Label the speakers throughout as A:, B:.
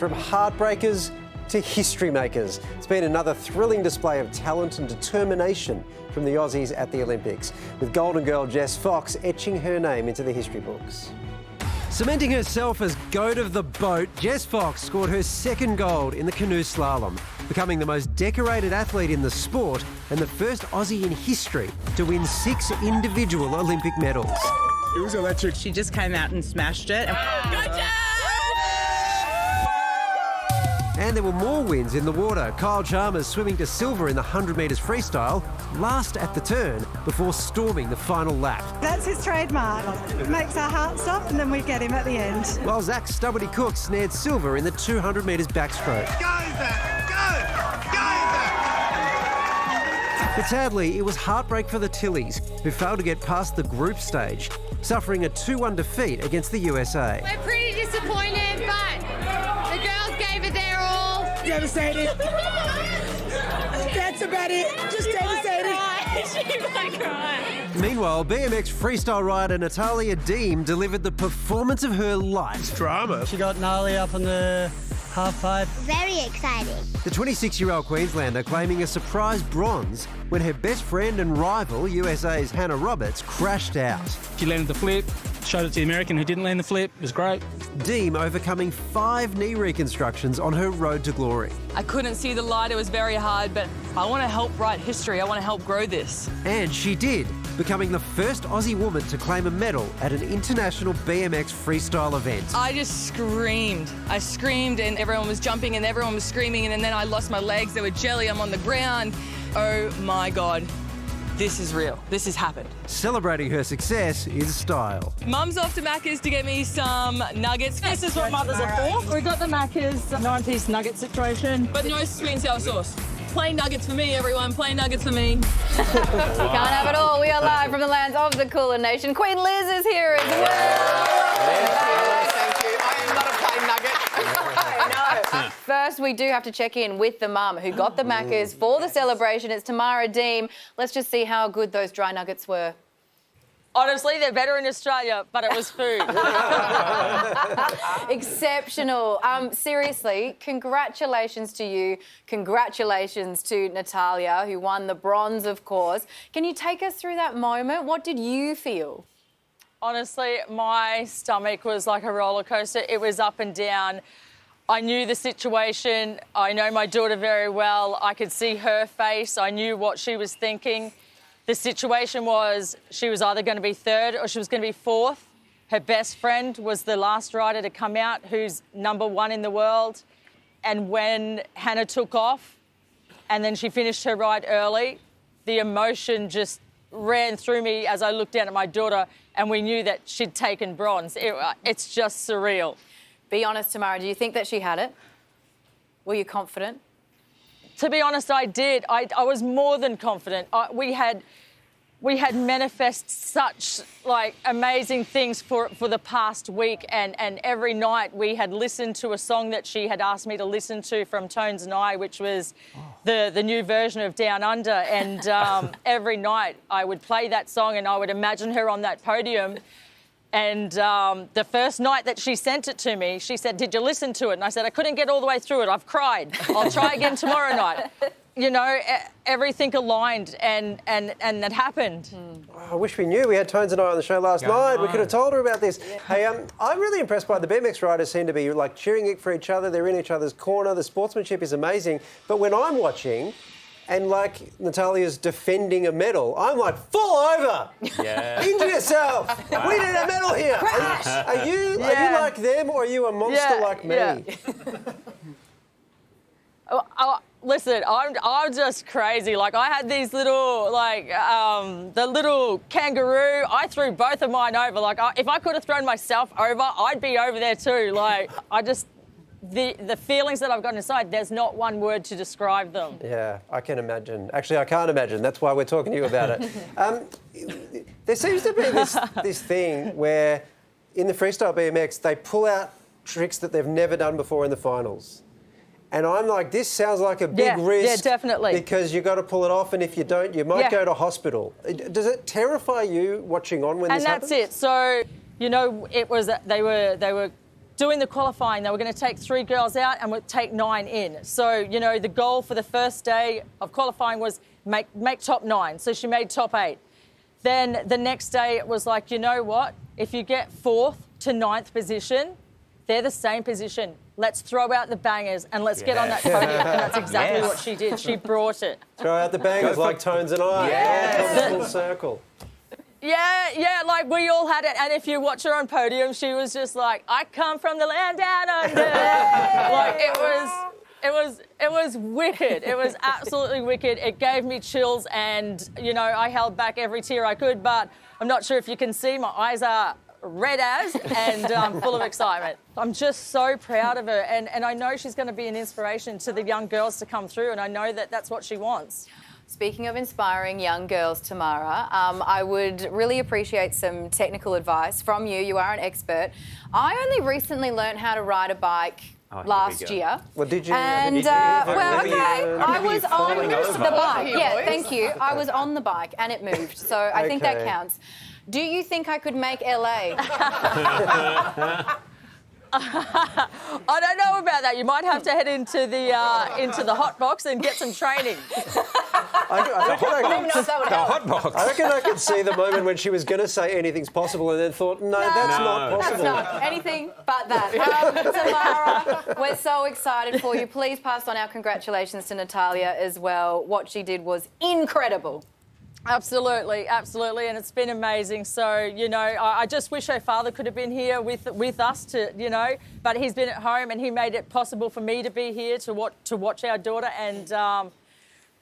A: from heartbreakers to history makers. It's been another thrilling display of talent and determination from the Aussies at the Olympics, with Golden Girl Jess Fox etching her name into the history books. Cementing herself as goat of the boat, Jess Fox scored her second gold in the canoe slalom, becoming the most decorated athlete in the sport and the first Aussie in history to win 6 individual Olympic medals.
B: It was electric.
C: She just came out and smashed it.
A: And there were more wins in the water. Kyle Chalmers swimming to silver in the 100 metres freestyle, last at the turn before storming the final lap.
D: That's his trademark. It makes our heart stop and then we get him at the end.
A: While Zach Stubberty Cook snared silver in the 200 metres backstroke.
B: Go, Zach! Go! Go, Zach!
A: But sadly, it was heartbreak for the Tillies, who failed to get past the group stage, suffering a 2-1 defeat against the USA.
E: We're pretty disappointed, but the girls gave it their all.
D: Devastated. That's about it. Just devastated.
E: She might cry.
A: Meanwhile, BMX Freestyle rider Natalya Diehm delivered the performance of her life.
B: Drama.
F: She got gnarly up on the half pipe.
G: Very exciting.
A: The 26-year-old Queenslander claiming a surprise bronze when her best friend and rival, USA's Hannah Roberts, crashed out.
F: She landed the flip, showed it to the American who didn't land the flip. It was great.
A: Diehm overcoming 5 knee reconstructions on her road to glory.
H: I couldn't see the light, it was very hard, but I want to help write history. I want to help grow this.
A: And she did, becoming the first Aussie woman to claim a medal at an international BMX freestyle event.
H: I just screamed. I screamed and everyone was jumping and everyone was screaming and then I lost my legs. They were jelly. I'm on the ground. Oh my God. This is real. This has happened.
A: Celebrating her success is style.
H: Mum's off to Macca's to get me some nuggets. This is what mothers are for. We got the Macca's 9-piece nugget situation, but no sweet and sour sauce. Plain nuggets for me, everyone. Plain nuggets for me.
I: You can't have it all. We are live from the lands of the Cooler Nation. Queen Liz is here as well.
C: Thank you. I am not a plain nugget.
I: No. First, we do have to check in with the mum who got the Maccas for the celebration. It's Tamara Diehm. Let's just see how good those dry nuggets were.
H: Honestly, they're better in Australia, but it was food.
I: Exceptional. Seriously, congratulations to you. Congratulations to Natalya, who won the bronze, of course. Can you take us through that moment? What did you feel?
H: Honestly, my stomach was like a roller coaster. It was up and down. I knew the situation. I know my daughter very well. I could see her face. I knew what she was thinking. The situation was she was either going to be third or she was going to be fourth. Her best friend was the last rider to come out, who's #1 in the world. And when Hannah took off and then she finished her ride early, the emotion just ran through me as I looked down at my daughter and we knew that she'd taken bronze. It's just surreal.
I: Be honest, Tamara, do you think that she had it? Were you confident?
H: To be honest, I did. I was more than confident. We had manifest such amazing things for the past week, and every night we had listened to a song that she had asked me to listen to from Tones and I, which was the new version of Down Under. And every night I would play that song and I would imagine her on that podium. And the first night that she sent it to me, she said, "Did you listen to it?" And I said, "I couldn't get all the way through it. I've cried. I'll try again tomorrow night." You know, everything aligned and that happened.
A: I wish we knew. We had Tones and I on the show last night. We could have told her about this. Yeah. Hey, I'm really impressed by the BMX riders. Seem to be cheering for each other. They're in each other's corner. The sportsmanship is amazing. But when I'm watching, and Natalya's defending a medal, I'm fall over. Yeah. Into yourself. We need a medal here. Are you like them or are you a monster like me?
H: Yeah. Listen, I'm just crazy. I had these little, the little kangaroo. I threw both of mine over. If I could have thrown myself over, I'd be over there too. The feelings that I've got inside, there's not one word to describe them.
A: Yeah, I can imagine. Actually, I can't imagine. That's why we're talking to you about it. There seems to be this thing where in the freestyle BMX, they pull out tricks that they've never done before in the finals. And I'm this sounds like a big risk.
H: Yeah, definitely.
A: Because you've got to pull it off, and if you don't, you might go to hospital. Does it terrify you watching on when this happens?
H: And that's it. So, it was, they were doing the qualifying, they were going to take 3 girls out and would take 9 in. So, you know, the goal for the first day of qualifying was make top 9. So she made top 8. Then the next day it was like, you know what? If you get 4th to 9th position, they're the same position. Let's throw out the bangers and let's get on that podium. And that's exactly what she did. She brought it.
A: Throw out the bangers like Tones and I.
H: Yes.
A: Full circle.
H: Yeah, like we all had it. And if you watch her on podium, she was just like, I come from the land down under. Like it was wicked. It was absolutely wicked. It gave me chills and, you know, I held back every tear I could, but I'm not sure if you can see, my eyes are red as and full of excitement. I'm just so proud of her and I know she's going to be an inspiration to the young girls to come through and I know that that's what she wants.
I: Speaking of inspiring young girls, Tamara, I would really appreciate some technical advice from you. You are an expert. I only recently learned how to ride a bike last year.
A: Well, did you?
I: And, I was on the bike. Yeah, thank you. I was on the bike and it moved, so I think that counts. Do you think I could make LA?
H: I don't know about that. You might have to head into the hot box and get some training.
A: I reckon I could see the moment when she was going to say anything's possible and then thought, no, that's not possible.
I: That's not anything but that. Tamara, we're so excited for you. Please pass on our congratulations to Natalya as well. What she did was incredible.
H: Absolutely, and it's been amazing. So, you know, I just wish her father could have been here with us to, you know, but he's been at home and he made it possible for me to be here to watch our daughter and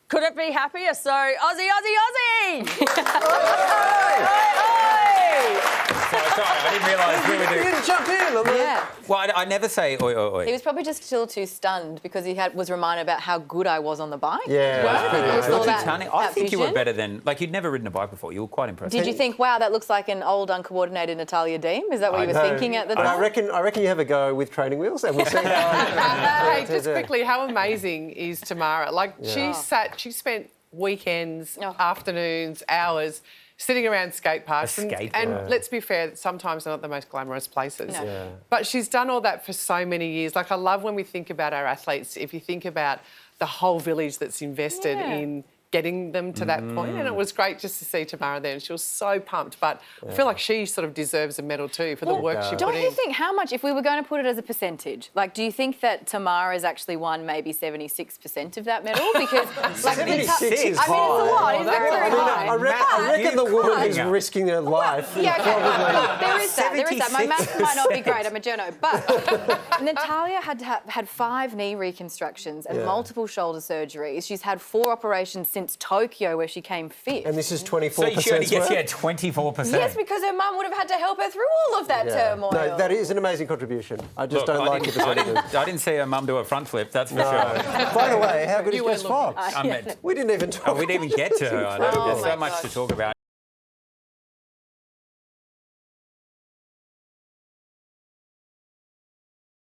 H: couldn't be happier. So, Aussie!
G: Sorry, I didn't realise we were doing...
A: You didn't jump in.
I: Yeah.
G: Well, I never say oi, oi, oi.
I: He was probably just still too stunned because he was reminded about how good I was on the bike.
A: Yeah.
G: I think you were better than... Like, you'd never ridden a bike before. You were quite impressive.
I: Did you think, wow, that looks like an old, uncoordinated Natalya Diehm? Is that what you were thinking at the time?
A: I reckon you have a go with training wheels and we'll see
J: Hey, just quickly, how amazing is Tamara? Like, she spent weekends, afternoons, hours sitting around skate parks. And let's be fair, sometimes they're not the most glamorous places.
I: No.
A: Yeah.
J: But she's done all that for so many years. Like, I love when we think about our athletes, if you think about the whole village that's invested in getting them to that point. And it was great just to see Tamara there and she was so pumped. But I feel like she sort of deserves a medal too for the work she put in.
I: Don't you think how much, if we were going to put it as a percentage, like, do you think that Tamara has actually won maybe 76% of that medal? Because, like,
A: 76 is
I: I mean, it's a
A: high.
I: lot. It's very, very high.
A: I reckon the woman who's risking her life.
I: Yeah, okay. There is that. My maths might not be great. I'm a journo. But Natalya had 5 knee reconstructions and multiple shoulder surgeries. She's had 4 operations since Tokyo, where she came 5th.
A: And this is 24%.
G: So she only gets 24%.
I: Yes, because her mum would have had to help her through all of that turmoil.
A: No, that is an amazing contribution. I just don't like your percentages.
G: I didn't see her mum do a front flip, that's for sure.
A: By the way, how good is Jess Fox?
G: I meant,
A: We didn't even talk.
G: we didn't even get to her. I know. There's so much to talk about.